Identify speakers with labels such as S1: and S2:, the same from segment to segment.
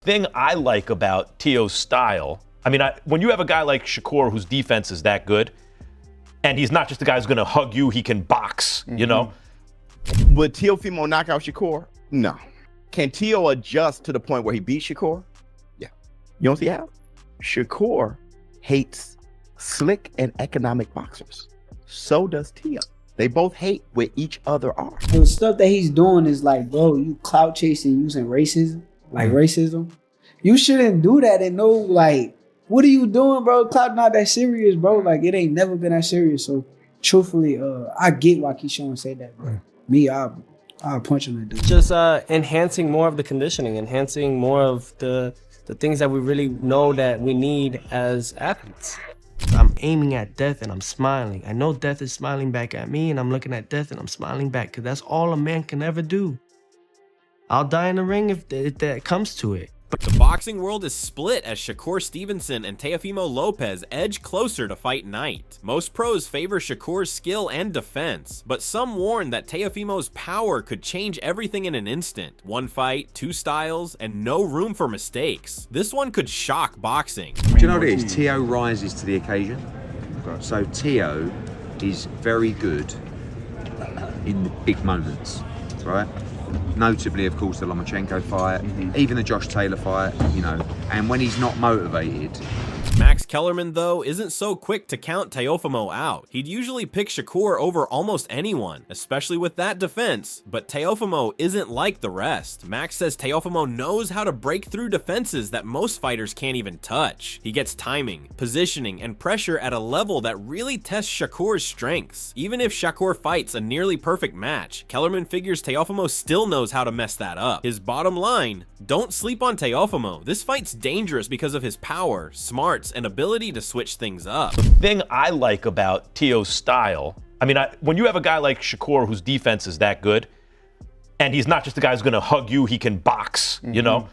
S1: Thing I like about Teo's style, I mean, when you have a guy like Shakur whose defense is that good, and he's not just a guy who's going to hug you, he can box, you know?
S2: Would Teofimo knock out Shakur? No. Can Teo adjust to the point where he beats Shakur? Yeah. You don't see how? Shakur hates slick and economic boxers. So does Teo. They both hate what each other are.
S3: The stuff that he's doing is like, bro, you clout chasing using racism, racism. You shouldn't do that and know, like, what are you doing, bro? Clout not that serious, bro. Like, it ain't never been that serious. So, truthfully, I get why Keyshawn said that, bro. Me, I'll punch him and do it.
S4: Just enhancing more of the conditioning, enhancing more of the things that we really know that we need as athletes. I'm aiming at death and I'm smiling. I know death is smiling back at me, and I'm looking at death and I'm smiling back, because that's all a man can ever do. I'll die in the ring if that comes to it.
S5: The boxing world is split as Shakur Stevenson and Teofimo Lopez edge closer to fight night. Most pros favor Shakur's skill and defense, but some warn that Teofimo's power could change everything in an instant. One fight, two styles, and no room for mistakes. This one could shock boxing.
S6: Do you know what it is? Teo rises to the occasion. So Teo is very good in the big moments, right? Notably, of course, the Lomachenko fight, even the Josh Taylor fight, you know, and when he's not motivated.
S5: Max Kellerman, though, isn't so quick to count Teofimo out. He'd usually pick Shakur over almost anyone, especially with that defense, but Teofimo isn't like the rest. Max says Teofimo knows how to break through defenses that most fighters can't even touch. He gets timing, positioning, and pressure at a level that really tests Shakur's strengths. Even if Shakur fights a nearly perfect match, Kellerman figures Teofimo still knows how to mess that up. His bottom line, don't sleep on Teofimo. This fight's dangerous because of his power, smarts, and ability to switch things up.
S1: The thing I like about Teo's style, I mean, when you have a guy like Shakur whose defense is that good, and he's not just a guy who's going to hug you, he can box, you know?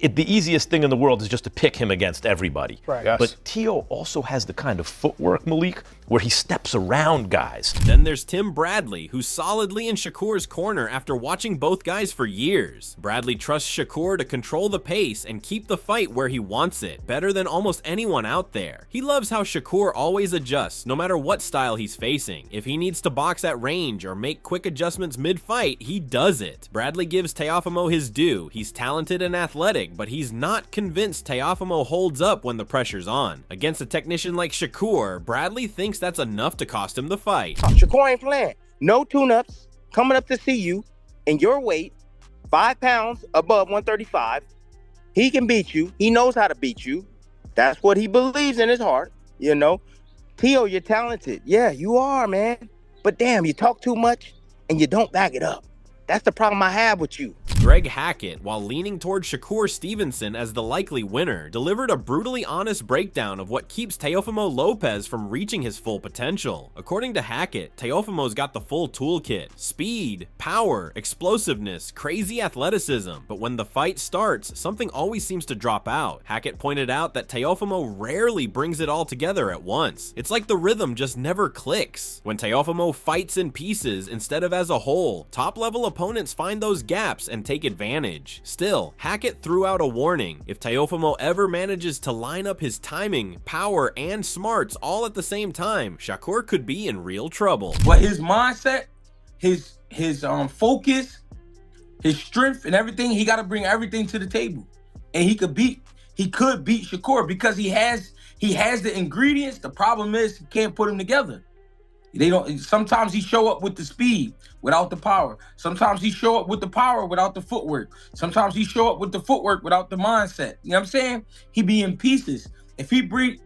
S1: The easiest thing in the world is just to pick him against everybody.
S3: Right.
S2: Yes.
S1: But Teo also has the kind of footwork, Malik, where he steps around guys.
S5: Then there's Tim Bradley, who's solidly in Shakur's corner after watching both guys for years. Bradley trusts Shakur to control the pace and keep the fight where he wants it, better than almost anyone out there. He loves how Shakur always adjusts, no matter what style he's facing. If he needs to box at range or make quick adjustments mid-fight, he does it. Bradley gives Teofimo his due. He's talented and athletic, but he's not convinced Teofimo holds up when the pressure's on. Against a technician like Shakur, Bradley thinks that's enough to cost him the fight.
S7: Shakur ain't playing. No tune-ups, coming up to see you in your weight, 5 pounds above 135. He can beat you. He knows how to beat you. That's what he believes in his heart, you know. Teo, you're talented. Yeah, you are, man. But damn, you talk too much and you don't back it up. That's the problem I have with you.
S5: Greg Hackett, while leaning toward Shakur Stevenson as the likely winner, delivered a brutally honest breakdown of what keeps Teofimo Lopez from reaching his full potential. According to Hackett, Teofimo's got the full toolkit: speed, power, explosiveness, crazy athleticism. But when the fight starts, something always seems to drop out. Hackett pointed out that Teofimo rarely brings it all together at once. It's like the rhythm just never clicks. When Teofimo fights in pieces instead of as a whole, top-level opponents find those gaps and take advantage. Still, Hackett threw out a warning. If Teofimo ever manages to line up his timing, power, and smarts all at the same time, Shakur could be in real trouble.
S8: But his mindset, his focus, his strength, and everything, he got to bring everything to the table, and he could beat Shakur because he has the ingredients. The problem is he can't put them together. They don't. Sometimes he show up with the speed without the power. Sometimes he show up with the power without the footwork. Sometimes he show up with the footwork without the mindset. You know what I'm saying? He be in pieces. If he bring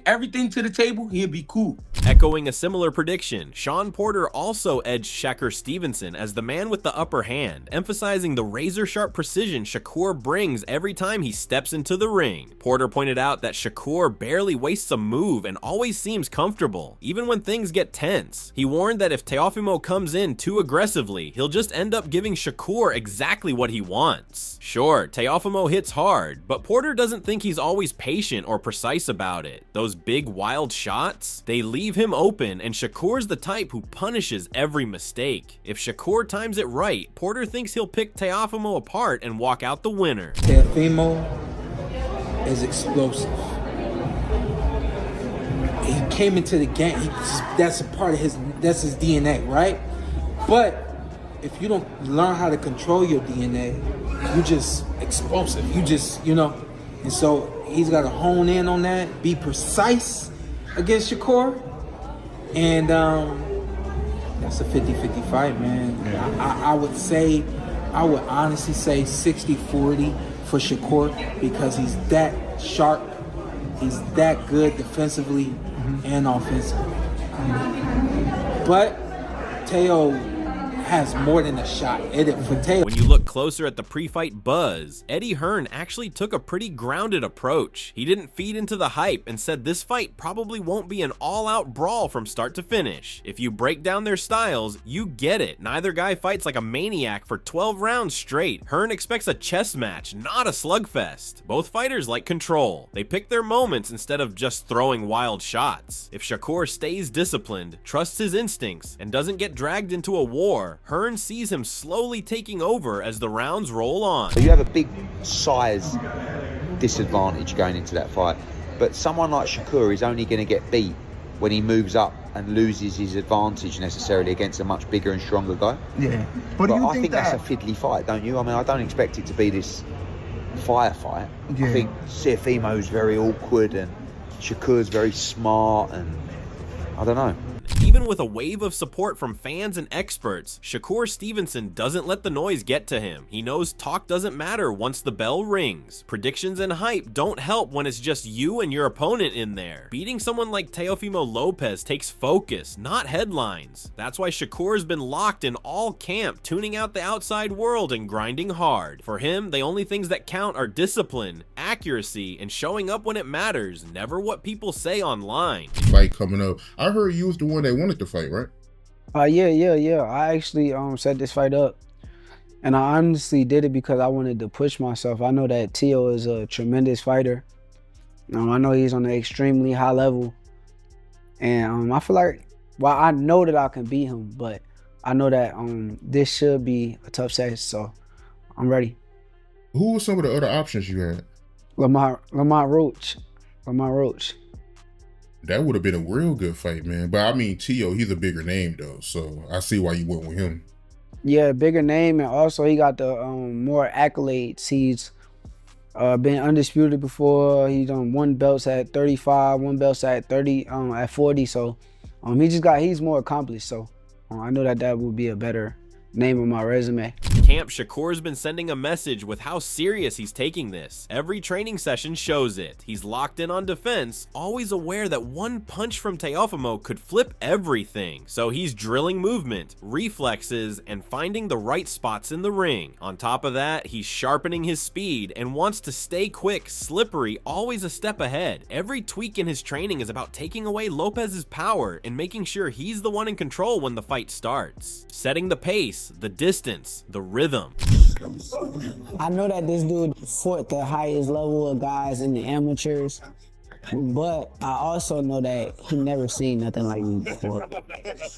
S8: everything to the table, he'll be cool.
S5: Echoing a similar prediction, Sean Porter also edged Shakur Stevenson as the man with the upper hand, emphasizing the razor-sharp precision Shakur brings every time he steps into the ring. Porter pointed out that Shakur barely wastes a move and always seems comfortable, even when things get tense. He warned that if Teofimo comes in too aggressively, he'll just end up giving Shakur exactly what he wants. Sure, Teofimo hits hard, but Porter doesn't think he's always patient or precise about it. Those big wild shots, they leave him open, and Shakur's the type who punishes every mistake. If Shakur times it right, Porter thinks he'll pick Teofimo apart and walk out the winner.
S9: Teofimo is explosive. He came into the game, that's a part of his DNA, right? But if you don't learn how to control your DNA, you just explosive. You just, and so he's got to hone in on that, be precise against Shakur. And that's a 50-50 fight, man. Yeah. I would honestly say 60-40 for Shakur because he's that sharp, he's that good defensively and offensively. But Teo has more than a shot.
S5: When you look closer at the pre-fight buzz, Eddie Hearn actually took a pretty grounded approach. He didn't feed into the hype and said this fight probably won't be an all-out brawl from start to finish. If you break down their styles, you get it. Neither guy fights like a maniac for 12 rounds straight. Hearn expects a chess match, not a slugfest. Both fighters like control. They pick their moments instead of just throwing wild shots. If Shakur stays disciplined, trusts his instincts, and doesn't get dragged into a war, Hearn sees him slowly taking over as the rounds roll on.
S6: You have a big size disadvantage going into that fight, but someone like Shakur is only going to get beat when he moves up and loses his advantage necessarily against a much bigger and stronger guy.
S10: Yeah,
S6: but I think that's a fiddly fight, don't you? I mean, I don't expect it to be this firefight. Yeah. I think Teofimo's very awkward and Shakur's very smart, and I don't know.
S5: Even with a wave of support from fans and experts, Shakur Stevenson doesn't let the noise get to him. He knows talk doesn't matter once the bell rings. Predictions and hype don't help when it's just you and your opponent in there. Beating someone like Teofimo Lopez takes focus, not headlines. That's why Shakur's been locked in all camp, tuning out the outside world and grinding hard. For him, the only things that count are discipline, accuracy, and showing up when it matters, never what people say online.
S10: Fight coming up. I heard you was the one that wanted to fight, right?
S3: Yeah. I actually set this fight up, and I honestly did it because I wanted to push myself. I know that Teo is a tremendous fighter. I know he's on an extremely high level, and I feel like, well, I know that I can beat him, but I know that this should be a tough test, so I'm ready.
S10: Who were some of the other options you had?
S3: Lamont Roach.
S10: That would have been a real good fight, man. But I mean, Teo, he's a bigger name though, so I see why you went with him.
S3: Yeah, bigger name, and also he got the more accolades. He's been undisputed before. He's won belts at 35, won belts at 30, at 40. So he's more accomplished. So I know that would be a better name on my resume.
S5: Camp Shakur's been sending a message with how serious he's taking this. Every training session shows it. He's locked in on defense, always aware that one punch from Teofimo could flip everything. So he's drilling movement, reflexes, and finding the right spots in the ring. On top of that, he's sharpening his speed and wants to stay quick, slippery, always a step ahead. Every tweak in his training is about taking away Lopez's power and making sure he's the one in control when the fight starts. Setting the pace, the distance, the rhythm.
S3: I know that this dude fought the highest level of guys in the amateurs, but I also know that he never seen nothing like me before.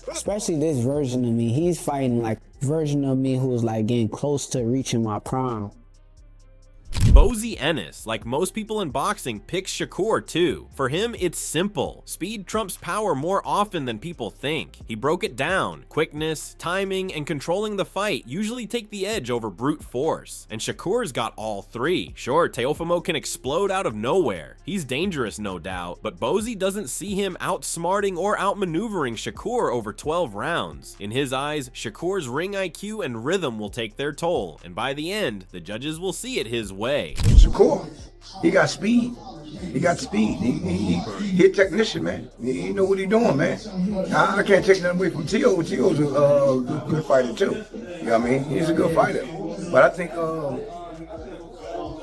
S3: Especially this version of me. He's fighting like a version of me who was like getting close to reaching my prime.
S5: Bozy Ennis, like most people in boxing, picks Shakur too. For him, it's simple. Speed trumps power more often than people think. He broke it down. Quickness, timing, and controlling the fight usually take the edge over brute force. And Shakur's got all three. Sure, Teofimo can explode out of nowhere. He's dangerous, no doubt, but Bozy doesn't see him outsmarting or outmaneuvering Shakur over 12 rounds. In his eyes, Shakur's ring IQ and rhythm will take their toll, and by the end, the judges will see it his way.
S11: Shakur, he got speed. He got speed. He a technician, man. He know what he doing, man. I can't take nothing away from Teo. Teo's a good fighter too. You know what I mean? He's a good fighter. But I think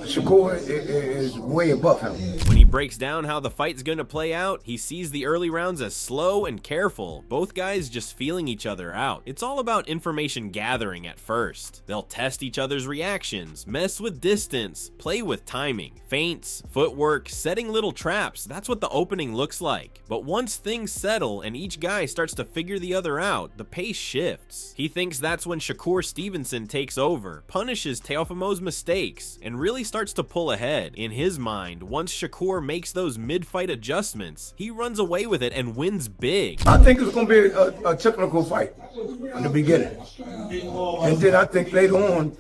S11: Shakur is way above him.
S5: When he breaks down how the fight's gonna play out, he sees the early rounds as slow and careful, both guys just feeling each other out. It's all about information gathering at first. They'll test each other's reactions, mess with distance, play with timing, feints, footwork, setting little traps. That's what the opening looks like. But once things settle and each guy starts to figure the other out, the pace shifts. He thinks that's when Shakur Stevenson takes over, punishes Teofimo's mistakes, and really starts to pull ahead. In his mind, once Shakur makes those mid-fight adjustments, he runs away with it and wins big.
S11: I think it's going to be a technical fight in the beginning. And then I think later on,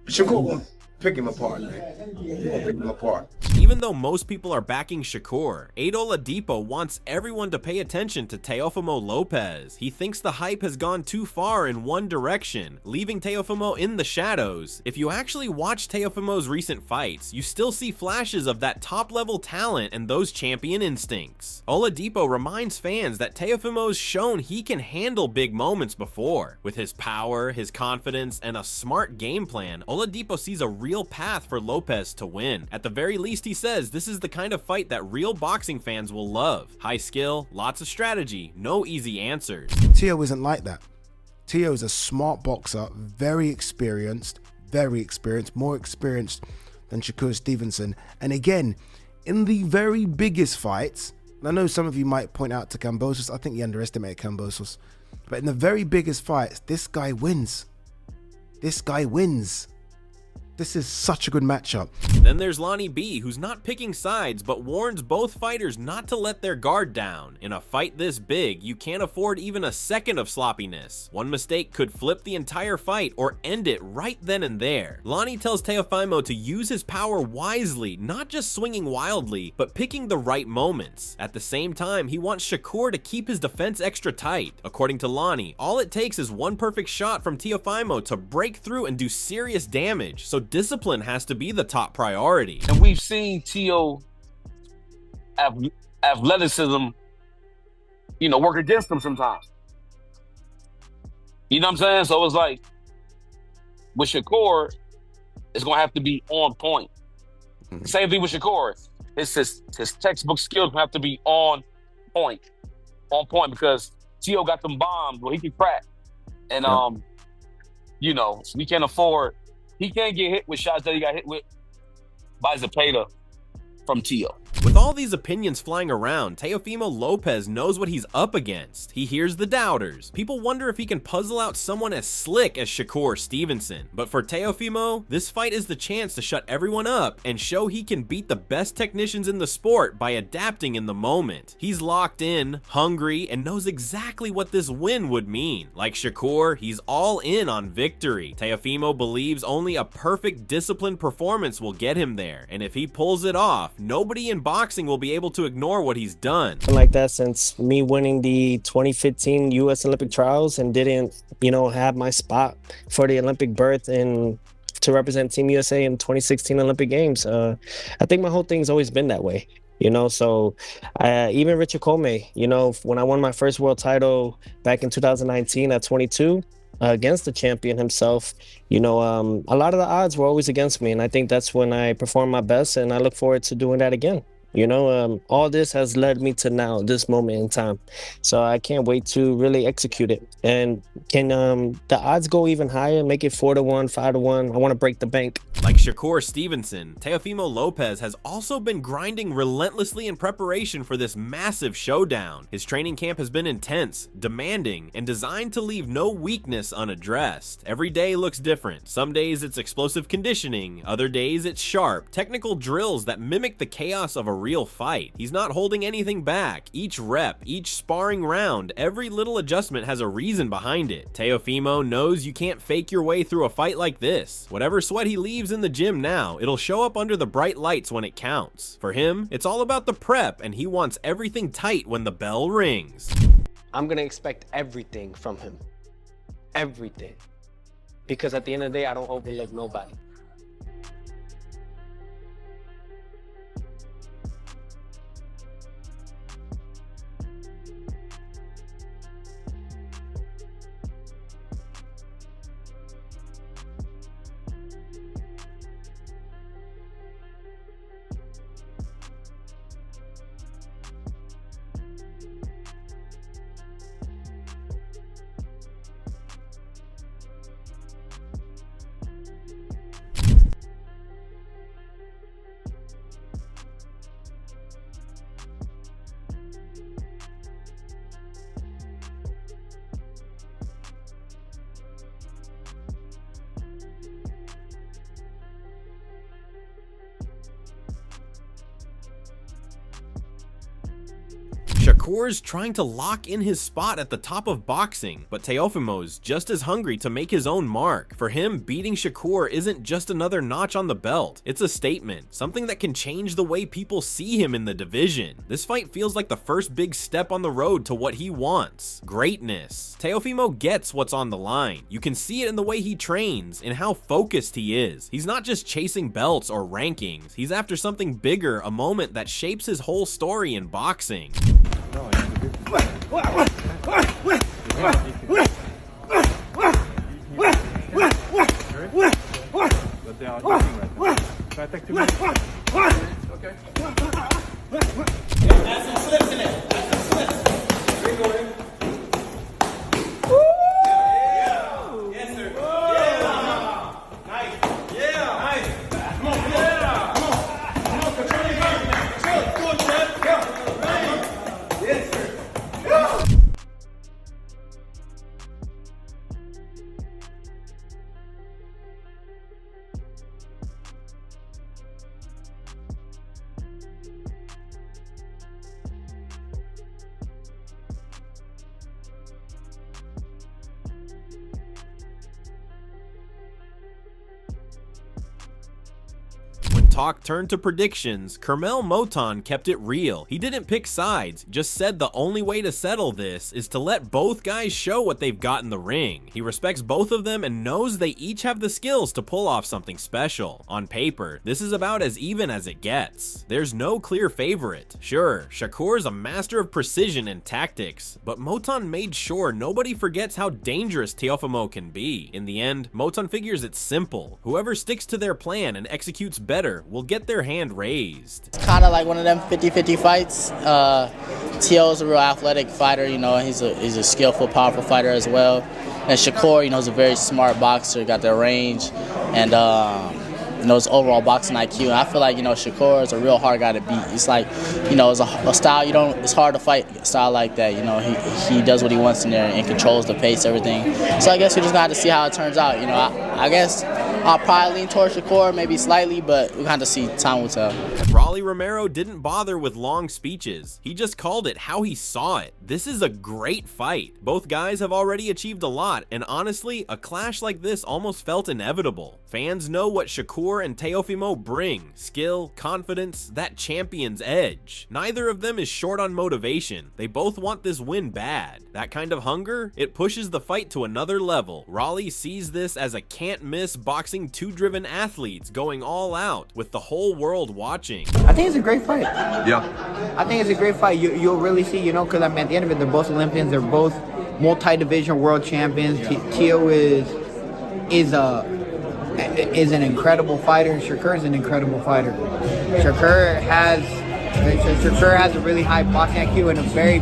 S11: Shakur will pick him apart, man. He's going to pick him apart.
S5: Even though most people are backing Shakur, Oladipo wants everyone to pay attention to Teofimo Lopez. He thinks the hype has gone too far in one direction, leaving Teofimo in the shadows. If you actually watch Teofimo's recent fights, you still see flashes of that top-level talent and those champion instincts. Oladipo reminds fans that Teofimo's shown he can handle big moments before. With his power, his confidence, and a smart game plan, Oladipo sees a real path for Lopez to win. At the very least, he says this is the kind of fight that real boxing fans will love. High skill, lots of strategy, no easy answers.
S12: Teo isn't like that. Teo is a smart boxer, very experienced, more experienced than Shakur Stevenson. And again, in the very biggest fights, and I know some of you might point out to Kambosos, I think you underestimate Kambosos, but in the very biggest fights, this guy wins. This guy wins. This is such a good matchup.
S5: Then there's Lonnie B, who's not picking sides, but warns both fighters not to let their guard down. In a fight this big, you can't afford even a second of sloppiness. One mistake could flip the entire fight or end it right then and there. Lonnie tells Teofimo to use his power wisely, not just swinging wildly, but picking the right moments. At the same time, he wants Shakur to keep his defense extra tight. According to Lonnie, all it takes is one perfect shot from Teofimo to break through and do serious damage, so discipline has to be the top priority.
S13: And we've seen Teo athleticism, work against him sometimes. You know what I'm saying? So it's like, with Shakur, it's going to have to be on point. Same thing with Shakur. His textbook skills have to be on point. On point, because Teo got them bombs where he can crack. And, we can't afford. He can't get hit with shots that he got hit with by Zepeda from Teo.
S5: With all these opinions flying around, Teofimo Lopez knows what he's up against. He hears the doubters. People wonder if he can puzzle out someone as slick as Shakur Stevenson. But for Teofimo, this fight is the chance to shut everyone up and show he can beat the best technicians in the sport by adapting in the moment. He's locked in, hungry, and knows exactly what this win would mean. Like Shakur, he's all in on victory. Teofimo believes only a perfect disciplined performance will get him there, and if he pulls it off, nobody in boxing will be able to ignore what he's done.
S4: Like that since me winning the 2015 U.S. Olympic trials and didn't, have my spot for the Olympic berth and to represent Team USA in 2016 Olympic Games. I think my whole thing's always been that way. So even Richard Comey, when I won my first world title back in 2019 at 22, against the champion himself, a lot of the odds were always against me, and I think that's when I performed my best, and I look forward to doing that again. All this has led me to now, this moment in time. So I can't wait to really execute it. And can the odds go even higher, make it 4-1, 5-1? I want to break the bank.
S5: Like Shakur Stevenson, Teofimo Lopez has also been grinding relentlessly in preparation for this massive showdown. His training camp has been intense, demanding, and designed to leave no weakness unaddressed. Every day looks different. Some days it's explosive conditioning, other days it's sharp, technical drills that mimic the chaos of a real fight. He's not holding anything back. Each rep, each sparring round, every little adjustment has a reason behind it. Teofimo knows you can't fake your way through a fight like this. Whatever sweat he leaves in the gym now, it'll show up under the bright lights when it counts. For him, it's all about the prep, and he wants everything tight when the bell rings.
S4: I'm gonna expect everything from him. Everything. Because at the end of the day, I don't overlook nobody.
S5: Shakur's trying to lock in his spot at the top of boxing, but Teofimo's just as hungry to make his own mark. For him, beating Shakur isn't just another notch on the belt. It's a statement, something that can change the way people see him in the division. This fight feels like the first big step on the road to what he wants: greatness. Teofimo gets what's on the line. You can see it in the way he trains, in how focused he is. He's not just chasing belts or rankings. He's after something bigger, a moment that shapes his whole story in boxing. Talk turned to predictions, Kermel Moton kept it real. He didn't pick sides, just said the only way to settle this is to let both guys show what they've got in the ring. He respects both of them and knows they each have the skills to pull off something special. On paper, this is about as even as it gets. There's no clear favorite. Sure, Shakur's a master of precision and tactics, but Moton made sure nobody forgets how dangerous Teofimo can be. In the end, Moton figures it's simple. Whoever sticks to their plan and executes better will get their hand raised.
S14: It's kind of like one of them 50-50 fights. Teo's a real athletic fighter, you know, he's a skillful, powerful fighter as well. And Shakur, you know, is a very smart boxer, got the range, and you know, his overall boxing IQ. And I feel like, you know, Shakur is a real hard guy to beat. It's like, you know, it's a style it's hard to fight a style like that. You know, he does what he wants in there and controls the pace, everything. So I guess we just got to see how it turns out. You know, I guess I'll probably lean towards Shakur, maybe slightly, but we'll have to see. Time will tell.
S5: Rolly Romero didn't bother with long speeches. He just called it how he saw it. This is a great fight. Both guys have already achieved a lot, and honestly, a clash like this almost felt inevitable. Fans know what Shakur and Teofimo bring: skill, confidence, that champion's edge. Neither of them is short on motivation. They both want this win bad. That kind of hunger, it pushes the fight to another level. Rolly sees this as a can't-miss boxing two-driven athletes going all out with the whole world watching.
S15: I think it's a great fight.
S6: Yeah.
S15: I think it's a great fight. You'll really see, you know, because I mean, at the end of it, they're both Olympians. They're both multi-division world champions. Teo is an incredible fighter, and Shakur is an incredible fighter. Shakur has a really high boxing IQ and a very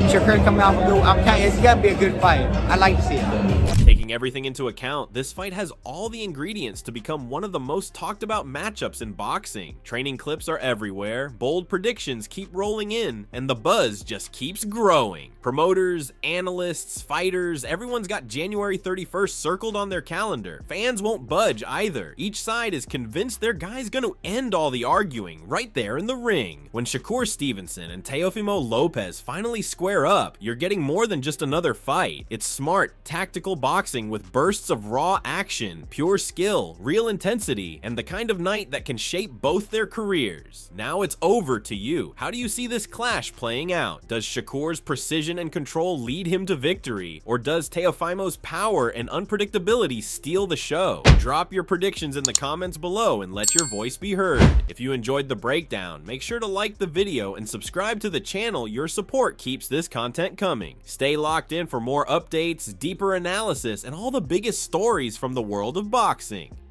S15: Shakur coming out. I'm telling you, it's got to be a good fight. I like to see it.
S5: Taking everything into account, this fight has all the ingredients to become one of the most talked about matchups in boxing. Training clips are everywhere, bold predictions keep rolling in, and the buzz just keeps growing. Promoters, analysts, fighters, everyone's got January 31st circled on their calendar. Fans won't budge either. Each side is convinced their guy's gonna end all the arguing right there in the ring. When Shakur Stevenson and Teofimo Lopez finally square up, you're getting more than just another fight. It's smart, tactical boxing with bursts of raw action, pure skill, real intensity, and the kind of night that can shape both their careers. Now it's over to you. How do you see this clash playing out? Does Shakur's precision and control lead him to victory, or does Teofimo's power and unpredictability steal the show? Drop your predictions in the comments below and let your voice be heard. If you enjoyed the breakdown, make sure to like the video and subscribe to the channel. Your support keeps this content coming. Stay locked in for more updates, deeper analysis, and all the biggest stories from the world of boxing.